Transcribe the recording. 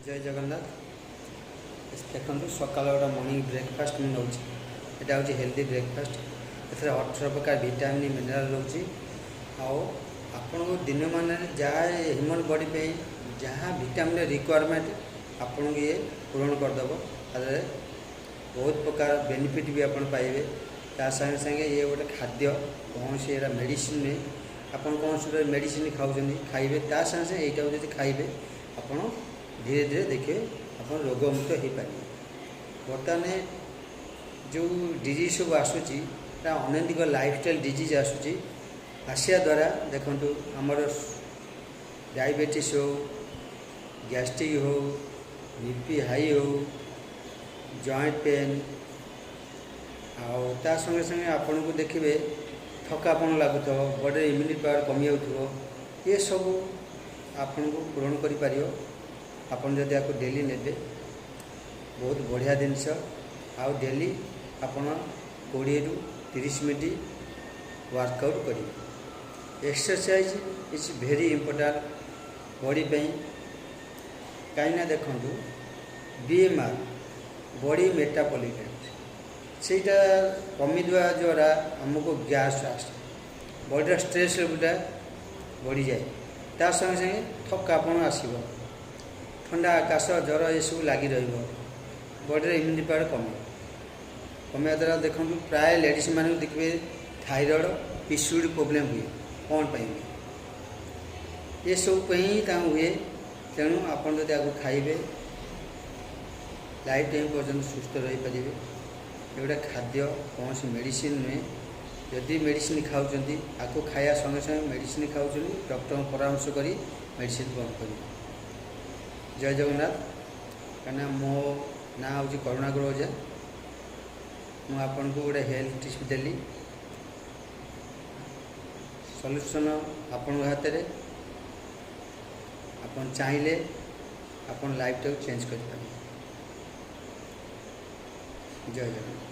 जय जगन्नाथ। देखो सकाल गोटे मॉर्निंग ब्रेकफास्ट मुझे नौची यहाँ हूँ हेल्दी ब्रेकफास्ट। एथर 18 प्रकार विटामिन मिनराल रोचे आपन को दिन मान जहाँ ह्यूमन बॉडी पे जहाँ विटामिन रिक्वायरमेंट आपन को ये पूरण करदेव। बहुत प्रकार बेनिफिट भी आप पाइबे। ता संगे संगे ये गोटे खाद्य कौन से मेडिसिन नहीं आपन कौन से मेडिसिन खाऊँ खाइबे ता संगे संगे यहाँ जो खाइबे आपन धीरे धीरे देखिए आप रोगमुक्त हो पारे। बर्तमान जो डिजीज सब आसूची अनेक लाइफस्टाइल डिजीज आसूची आसिया द्वारा देखो आमर डायबिटीज हो गैस्ट्रिक हो बीपी हाई हो जॉइंट पेन ता संगे संगे आपन को देखिए थकापन लगुथ बॉडी इम्यूनिटी पावर कमी जाऊँ ये सब आपन को पूरण कर आपन जदि आपको डेली नेबे बहुत बढ़िया जिनस आउ डेली आपन 20 ରୁ 30 मिनट वर्कआउट करेंगे। Exercise is very important body पे कहीं देखो बीएमआर बॉडी मेटाबॉलिक सेटा कमी द्वारा द्वारा आमको गैस बॉडी स्ट्रेस लेवलटा बढ़ी जाए ता संगे संगे थकापन आसो ठंडा काश ज्वर ये सब लगी रॉडी इम्यूनिटी पावर कमे द्वारा देखो प्राय लेडीज मान देखिए थायरॉइड पीसीओडी प्रोब्लेम हुए कौन पाई ये सब हुए। तेणु आपड़ जब आपको खाइबे लाइफ टाइम पर्यटन सुस्थ रही पारे। गोटे खाद्य कौन से मेडिसिन नुहे जदि मेडिसिन खाऊँ आपको खाया संगे संगे मेडिसिन खाऊँ डॉक्टर परामर्श कर मेडिसिन बंद कर। जय जगन्नाथ। कहना मो ना हूँ करुणाकर ओझा। मुझे आपन को गोटे हेल्थ टिप्स देली सल्यूशन आपण हाथ में आपन चाहिए आपन लाइफ टाइम चेंज कर। जय जगन्नाथ।